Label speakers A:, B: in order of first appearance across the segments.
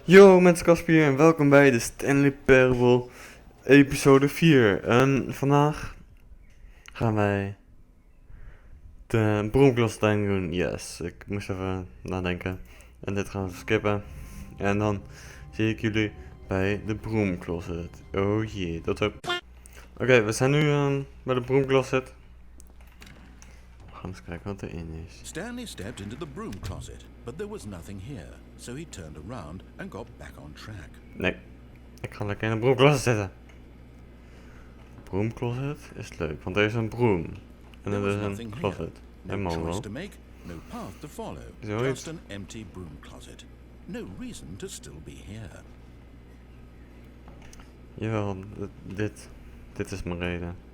A: Yo mensen, Casper hier en welkom bij de Stanley Prable episode 4. En vandaag gaan wij de broemklostuin doen. Yes, ik moest even nadenken. En dit gaan we skippen. En dan zie ik jullie bij de broomcloset. Oh jee, tot zo. Oké, we zijn nu bij de broomcloset. We gaan eens kijken wat erin is.
B: Stanley stepped into the broom closet, but there was nothing here, so he turned around and got back on track.
A: Nee, ik ga lekker in de broomcloset zitten. Broomcloset is leuk, want er is een broom. En er is een closet.
B: No choice to make, no path to follow,
A: Zoiets.
B: just an empty broom closet. No reason to still be here.
A: Jawel, dit is mijn reden.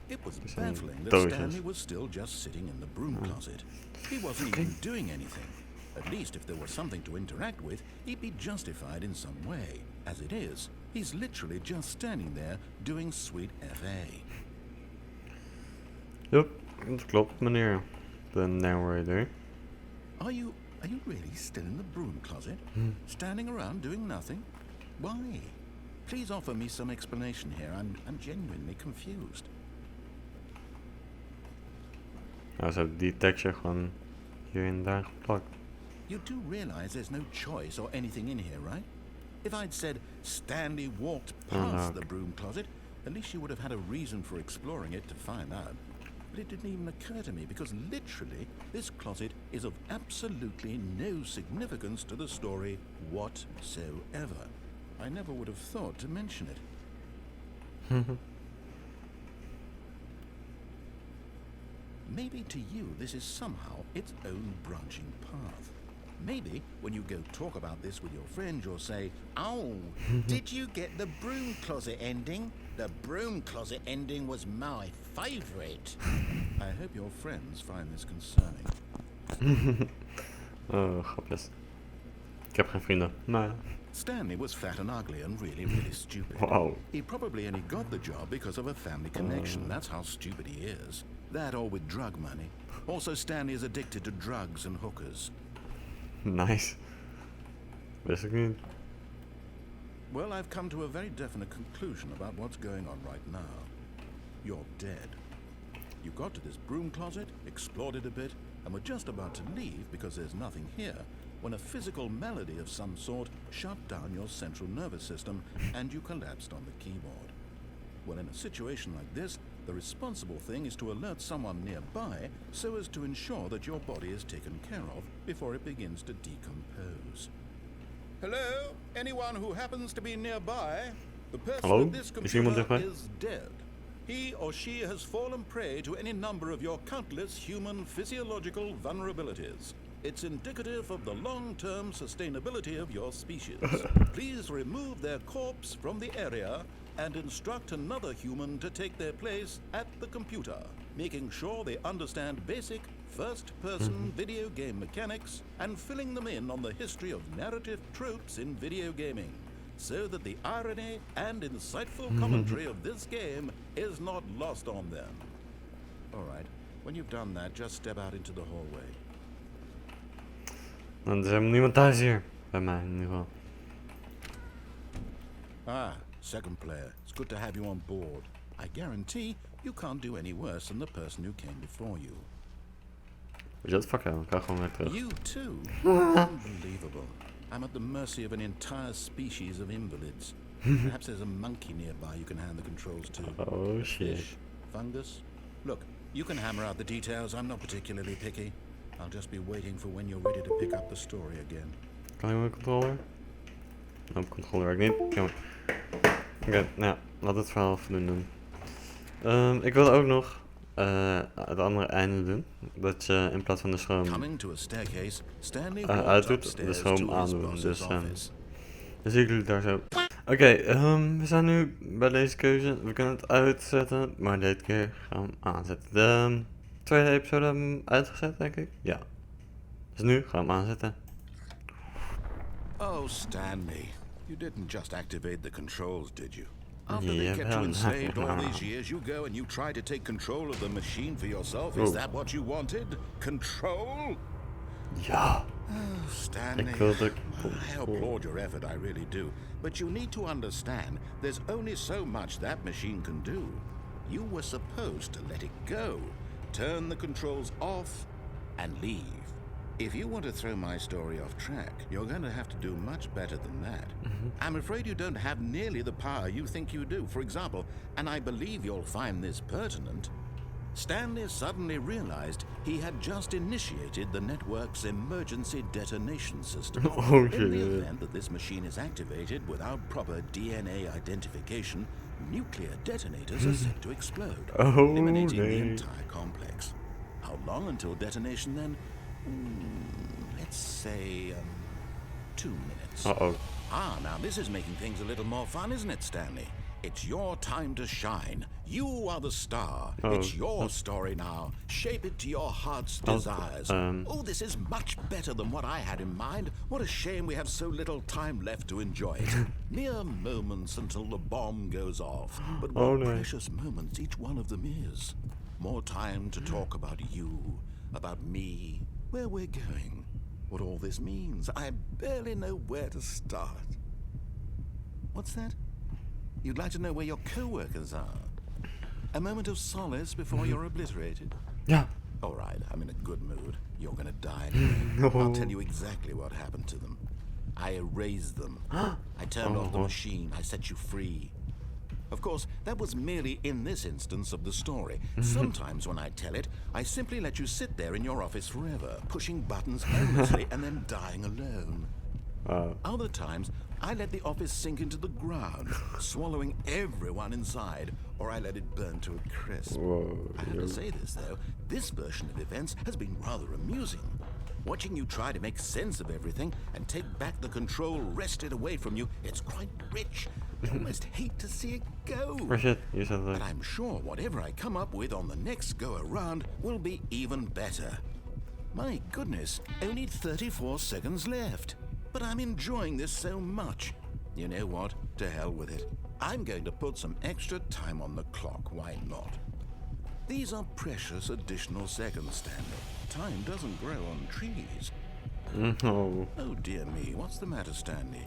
B: It was baffling that Stanley was still just sitting in the broom closet. He wasn't even doing anything. At least if there was something to interact with, he'd be justified in some way. As it is, he's literally just standing there doing sweet FA.
A: Yup, dat klopt meneer. De narrator.
B: Are you really still in the broom closet? Standing around doing nothing? Why? Please offer me some explanation here. I'm genuinely confused.
A: Nou, ze hebben die texture gewoon hier en daar geplakt.
B: You do realize there's no choice or anything in here, right? If I'd said Stanley walked past the broom closet, at least you would have had a reason for exploring it to find out. But it didn't even occur to me because literally this closet is of absolutely no significance to the story whatsoever. I never would have thought to mention it. Maybe to you this is somehow its own branching path. Maybe when you go talk about this with your friend you'll say, "Oh, did you get the broom closet ending? The broom closet ending was my favorite." I hope your friends find this concerning.
A: Oh, grapjes. Ik heb geen vrienden, maar...
B: Stanley was fat and ugly and really stupid.
A: Wow.
B: He probably only got the job because of a family connection. That's how stupid he is. That or with drug money. Also, Stanley is addicted to drugs and hookers.
A: Nice. Wist ik niet.
B: Well, I've come to a very definite conclusion about what's going on right now. You're dead. You got to this broom closet, explored it a bit, and were just about to leave because there's nothing here, when a physical malady of some sort shut down your central nervous system and you collapsed on the keyboard. Well, in a situation like this, the responsible thing is to alert someone nearby so as to ensure that your body is taken care of before it begins to decompose. Hello? Anyone who happens to be nearby? The person at this computer is dead. He or she has fallen prey to any number of your countless human physiological vulnerabilities. It's indicative of the long-term sustainability of your species. Please remove their corpse from the area and instruct another human to take their place at the computer, making sure they understand basic first-person video game mechanics and filling them in on the history of narrative tropes in video gaming, so that the irony and insightful commentary of this game is not lost on them. Alright, when you've done that, just step out into the hallway.
A: Er is helemaal niemand thuis hier. Bij mij in ieder geval.
B: Ah, second player. It's good to have you on board. I guarantee you can't do any worse than the person who came before you.
A: Weet je dat? Fuck hem, ik ga gewoon weer terug.
B: You too? Unbelievable. I'm at the mercy of an entire species of invalids. Perhaps there's a monkey nearby you can hand the controls to.
A: Oh shit.
B: Fish, fungus. Look, you can hammer out the details. I'm not particularly picky. I'll just be waiting for when you're ready to pick up the story again.
A: Kan je mijn controller? Mijn controller werkt niet. Jammer. Oké, nou ja, laat het verhaal even doen. Ik wilde ook nog het andere einde doen. Dat je in plaats van de stroom uitdoet, de stroom aandoen. Dus dan zie ik jullie daar zo. Oké, we zijn nu bij deze keuze. We kunnen het uitzetten, maar deze keer gaan we hem aanzetten. De tweede episode hebben we hem uitgezet, denk ik. Ja. Dus nu gaan we hem aanzetten.
B: Oh, Stanley. You didn't just activate the controls, did you? After they kept you enslaved all these years, you go and you try to take control of the machine for yourself? Is that what you wanted? Control?
A: Ja.
B: Oh, Stanley,
A: Ik wil de
B: I applaud your effort, I really do. But you need to understand, there's only so much that machine can do. You were supposed to let it go, turn the controls off, and leave. If you want to throw my story off track, you're going to have to do much better than that. I'm afraid you don't have nearly the power you think you do. For example, and I believe you'll find this pertinent, Stanley suddenly realized he had just initiated the network's emergency detonation system.
A: Oh,
B: In the
A: shit.
B: event that this machine is activated without proper DNA identification, nuclear detonators are set to explode,
A: Oh,
B: eliminating the
A: nee.
B: entire complex. How long until detonation then? Let's say 2 minutes.
A: Uh-oh.
B: Ah, now this is making things a little more fun, isn't it, Stanley? It's your time to shine. You are the star.
A: Oh.
B: It's your story now. Shape it to your heart's
A: Oh,
B: desires. Oh, this is much better than what I had in mind. What a shame we have so little time left to enjoy it. Mere moments until the bomb goes off. But what
A: Oh, no.
B: precious moments each one of them is. More time to talk about you, about me, where we're going, what all this means. I barely know where to start. What's that? You'd like to know where your co-workers are? A moment of solace before you're obliterated?
A: Ja.
B: All right, I'm in a good mood. You're gonna die anyway. I'll tell you exactly what happened to them. I erased them. I turned off the machine. I set you free. Of course, that was merely in this instance of the story. Sometimes when I tell it, I simply let you sit there in your office forever, pushing buttons endlessly and then dying alone. Other times, I let the office sink into the ground, swallowing everyone inside, or I let it burn to a crisp.
A: Whoa.
B: I have to say this, though. This version of events has been rather amusing. Watching you try to make sense of everything and take back the control wrested away from you, it's quite rich. I almost hate to see it go.
A: Maar shit, hier staat het.
B: But I'm sure whatever I come up with on the next go-around will be even better. My goodness, only 34 seconds left. But I'm enjoying this so much. You know what? To hell with it. I'm going to put some extra time on the clock, why not? These are precious additional seconds, Stanley. Time doesn't grow on trees.
A: No.
B: Oh dear me, what's the matter, Stanley?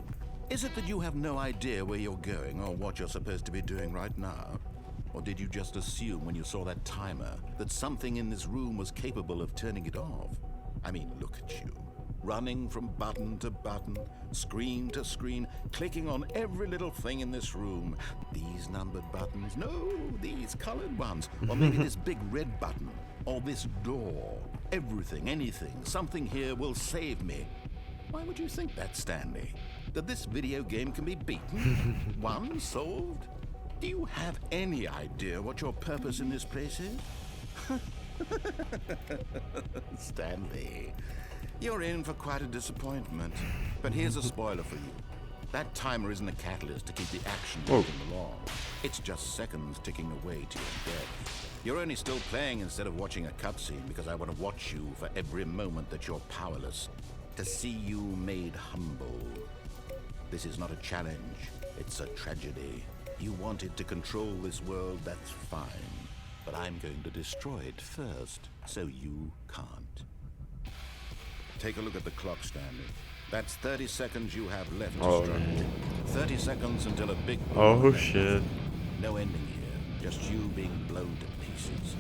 B: Is it that you have no idea where you're going or what you're supposed to be doing right now? Or did you just assume when you saw that timer that something in this room was capable of turning it off? I mean, look at you. Running from button to button, screen to screen, clicking on every little thing in this room. These numbered buttons, no, these colored ones. Or maybe this big red button, or this door. Everything, anything, something here will save me. Why would you think that, Stanley? That this video game can be beaten? Won? Solved? Do you have any idea what your purpose in this place is? Stanley, you're in for quite a disappointment. But here's a spoiler for you. That timer isn't a catalyst to keep the action moving along. It's just seconds ticking away to your death. You're only still playing instead of watching a cutscene because I want to watch you for every moment that you're powerless. To see you made humble. This is not a challenge, it's a tragedy. You wanted to control this world, that's fine. But I'm going to destroy it first, so you can't. Take a look at the clock, Stanley. That's 30 seconds you have left to struggle. 30 seconds until a big...
A: Oh shit.
B: No ending here, just you being blown to pieces.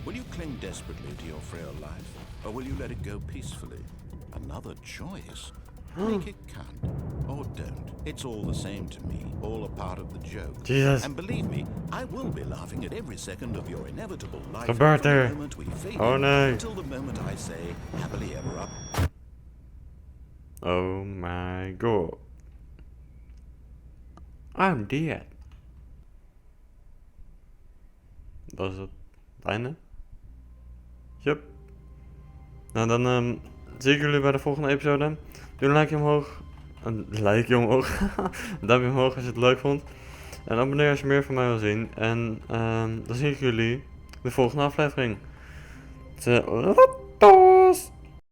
B: Will you cling desperately to your frail life, or will you let it go peacefully? Another choice. Make it count, or don't. It's all the same to me, all a part of the joke.
A: Jesus.
B: And believe me, I will be laughing at every second of your inevitable life from
A: Gebeurt
B: the
A: er?
B: moment we fade
A: Oh
B: in
A: nee.
B: until the moment I say, happily ever up.
A: Oh my god. I'm dead. Dat is het einde. Yup. Nou dan zie ik jullie bij de volgende episode. Doe een likeje omhoog. Een likeje omhoog. Een duimpje omhoog als je het leuk vond. En abonneer als je meer van mij wil zien. En dan zie ik jullie de volgende aflevering.